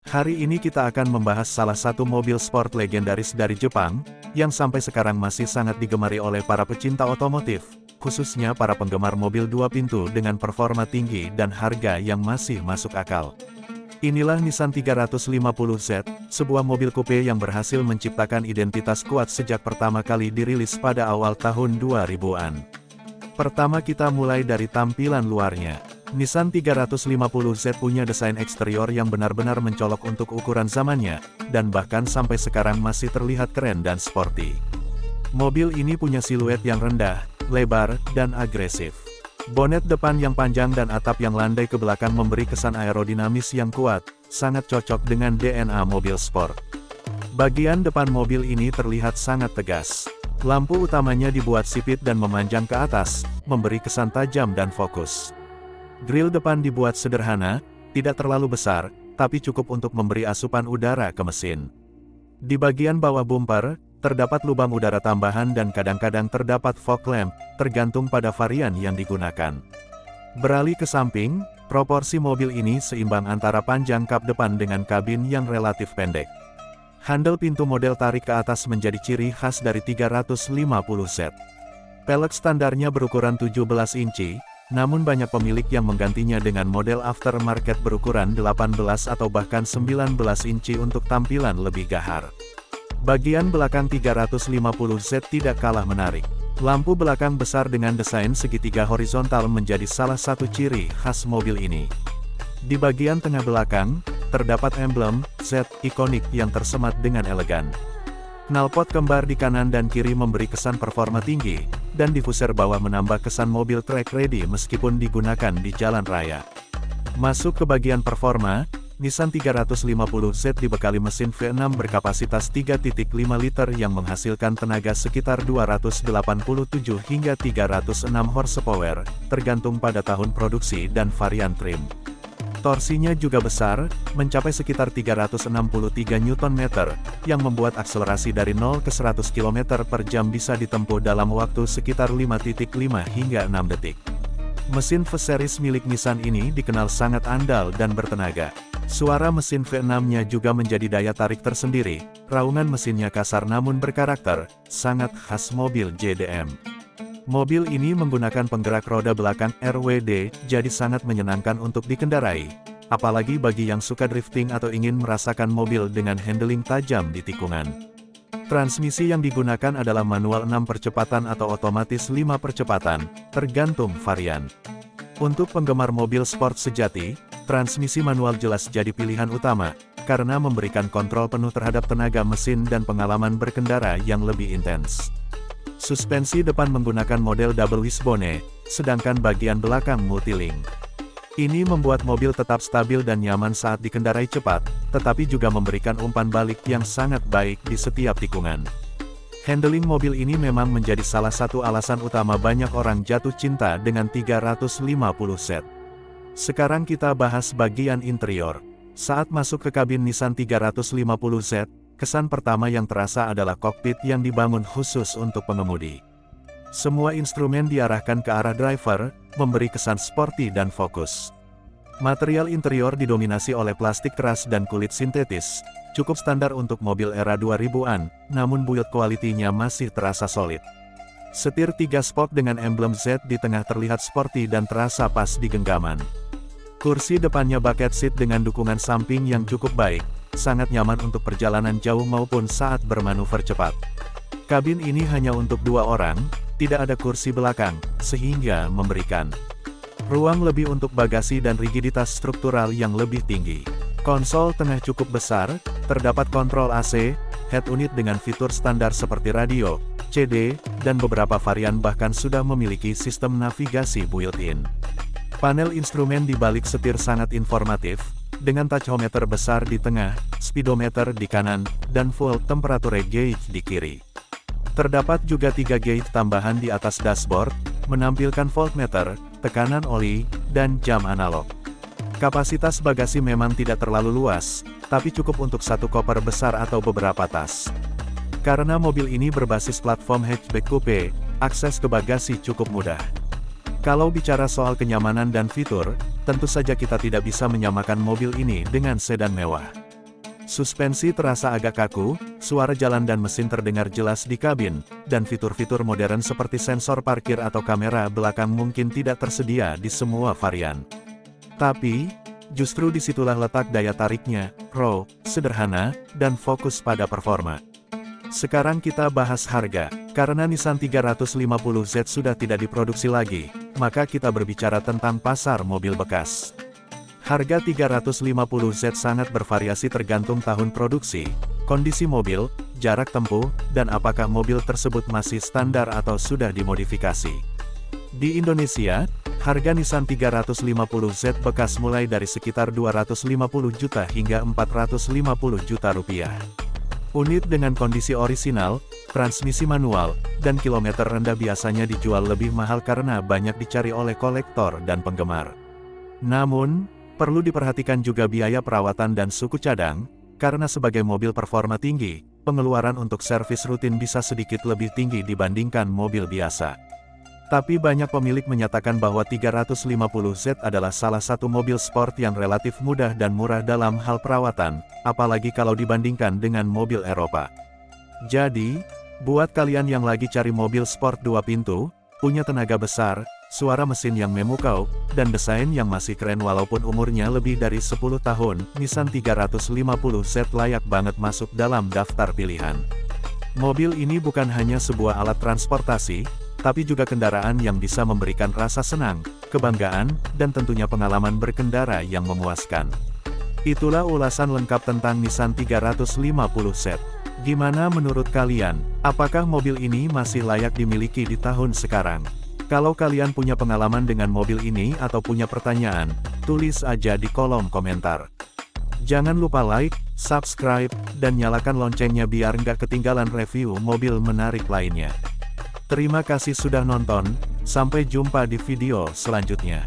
Hari ini kita akan membahas salah satu mobil sport legendaris dari Jepang, yang sampai sekarang masih sangat digemari oleh para pecinta otomotif, khususnya para penggemar mobil dua pintu dengan performa tinggi dan harga yang masih masuk akal. Inilah Nissan 350Z, sebuah mobil coupe yang berhasil menciptakan identitas kuat sejak pertama kali dirilis pada awal tahun 2000-an. Pertama kita mulai dari tampilan luarnya. Nissan 350Z punya desain eksterior yang benar-benar mencolok untuk ukuran zamannya, dan bahkan sampai sekarang masih terlihat keren dan sporty. Mobil ini punya siluet yang rendah, lebar, dan agresif. Bonet depan yang panjang dan atap yang landai ke belakang memberi kesan aerodinamis yang kuat, sangat cocok dengan DNA mobil sport. Bagian depan mobil ini terlihat sangat tegas. Lampu utamanya dibuat sipit dan memanjang ke atas, memberi kesan tajam dan fokus. Grill depan dibuat sederhana, tidak terlalu besar, tapi cukup untuk memberi asupan udara ke mesin. Di bagian bawah bumper, terdapat lubang udara tambahan dan kadang-kadang terdapat fog lamp, tergantung pada varian yang digunakan. Beralih ke samping, proporsi mobil ini seimbang antara panjang kap depan dengan kabin yang relatif pendek. Handle pintu model tarik ke atas menjadi ciri khas dari 350Z. Pelek standarnya berukuran 17 inci, namun banyak pemilik yang menggantinya dengan model aftermarket berukuran 18 atau bahkan 19 inci untuk tampilan lebih gahar. Bagian belakang 350Z tidak kalah menarik. Lampu belakang besar dengan desain segitiga horizontal menjadi salah satu ciri khas mobil ini. Di bagian tengah belakang, terdapat emblem Z ikonik yang tersemat dengan elegan. Knalpot kembar di kanan dan kiri memberi kesan performa tinggi, dan diffuser bawah menambah kesan mobil track ready meskipun digunakan di jalan raya. Masuk ke bagian performa, Nissan 350Z dibekali mesin V6 berkapasitas 3.5 liter yang menghasilkan tenaga sekitar 287 hingga 306 horsepower, tergantung pada tahun produksi dan varian trim. Torsinya juga besar, mencapai sekitar 363 Nm, yang membuat akselerasi dari 0 ke 100 km per jam bisa ditempuh dalam waktu sekitar 5.5 hingga 6 detik. Mesin V-Series milik Nissan ini dikenal sangat andal dan bertenaga. Suara mesin V6-nya juga menjadi daya tarik tersendiri, raungan mesinnya kasar namun berkarakter, sangat khas mobil JDM. Mobil ini menggunakan penggerak roda belakang RWD, jadi sangat menyenangkan untuk dikendarai. Apalagi bagi yang suka drifting atau ingin merasakan mobil dengan handling tajam di tikungan. Transmisi yang digunakan adalah manual 6 percepatan atau otomatis 5 percepatan, tergantung varian. Untuk penggemar mobil sport sejati, transmisi manual jelas jadi pilihan utama, karena memberikan kontrol penuh terhadap tenaga mesin dan pengalaman berkendara yang lebih intens. Suspensi depan menggunakan model double wishbone, sedangkan bagian belakang multilink. Ini membuat mobil tetap stabil dan nyaman saat dikendarai cepat, tetapi juga memberikan umpan balik yang sangat baik di setiap tikungan. Handling mobil ini memang menjadi salah satu alasan utama banyak orang jatuh cinta dengan 350Z. Sekarang kita bahas bagian interior. Saat masuk ke kabin Nissan 350Z, kesan pertama yang terasa adalah kokpit yang dibangun khusus untuk pengemudi. Semua instrumen diarahkan ke arah driver, memberi kesan sporty dan fokus. Material interior didominasi oleh plastik keras dan kulit sintetis, cukup standar untuk mobil era 2000-an, namun build quality-nya masih terasa solid. Setir 3 spoke dengan emblem Z di tengah terlihat sporty dan terasa pas di genggaman. Kursi depannya bucket seat dengan dukungan samping yang cukup baik, sangat nyaman untuk perjalanan jauh maupun saat bermanuver cepat. Kabin ini hanya untuk 2 orang, tidak ada kursi belakang, sehingga memberikan ruang lebih untuk bagasi dan rigiditas struktural yang lebih tinggi. Konsol tengah cukup besar, terdapat kontrol AC, head unit dengan fitur standar seperti radio, CD, dan beberapa varian bahkan sudah memiliki sistem navigasi built-in. Panel instrumen di balik setir sangat informatif, dengan tachometer besar di tengah, speedometer di kanan, dan full temperature gauge di kiri. Terdapat juga 3 gauge tambahan di atas dashboard, menampilkan voltmeter, tekanan oli, dan jam analog. Kapasitas bagasi memang tidak terlalu luas, tapi cukup untuk satu koper besar atau beberapa tas. Karena mobil ini berbasis platform hatchback coupe, akses ke bagasi cukup mudah. Kalau bicara soal kenyamanan dan fitur, tentu saja kita tidak bisa menyamakan mobil ini dengan sedan mewah. Suspensi terasa agak kaku, suara jalan dan mesin terdengar jelas di kabin, dan fitur-fitur modern seperti sensor parkir atau kamera belakang mungkin tidak tersedia di semua varian. Tapi, justru disitulah letak daya tariknya, raw, sederhana, dan fokus pada performa. Sekarang kita bahas harga. Karena Nissan 350Z sudah tidak diproduksi lagi, maka kita berbicara tentang pasar mobil bekas. Harga 350Z sangat bervariasi tergantung tahun produksi, kondisi mobil, jarak tempuh, dan apakah mobil tersebut masih standar atau sudah dimodifikasi. Di Indonesia, harga Nissan 350Z bekas mulai dari sekitar 250 juta hingga 450 juta rupiah. Unit dengan kondisi orisinal, transmisi manual, dan kilometer rendah biasanya dijual lebih mahal karena banyak dicari oleh kolektor dan penggemar. Namun, perlu diperhatikan juga biaya perawatan dan suku cadang, karena sebagai mobil performa tinggi, pengeluaran untuk servis rutin bisa sedikit lebih tinggi dibandingkan mobil biasa. Tapi banyak pemilik menyatakan bahwa 350Z adalah salah satu mobil sport yang relatif mudah dan murah dalam hal perawatan, apalagi kalau dibandingkan dengan mobil Eropa. Jadi, buat kalian yang lagi cari mobil sport 2 pintu, punya tenaga besar, suara mesin yang memukau, dan desain yang masih keren walaupun umurnya lebih dari 10 tahun, Nissan 350Z layak banget masuk dalam daftar pilihan. Mobil ini bukan hanya sebuah alat transportasi, tapi juga kendaraan yang bisa memberikan rasa senang, kebanggaan, dan tentunya pengalaman berkendara yang memuaskan. Itulah ulasan lengkap tentang Nissan 350Z. Gimana menurut kalian? Apakah mobil ini masih layak dimiliki di tahun sekarang? Kalau kalian punya pengalaman dengan mobil ini atau punya pertanyaan, tulis aja di kolom komentar. Jangan lupa like, subscribe, dan nyalakan loncengnya biar nggak ketinggalan review mobil menarik lainnya. Terima kasih sudah nonton, sampai jumpa di video selanjutnya.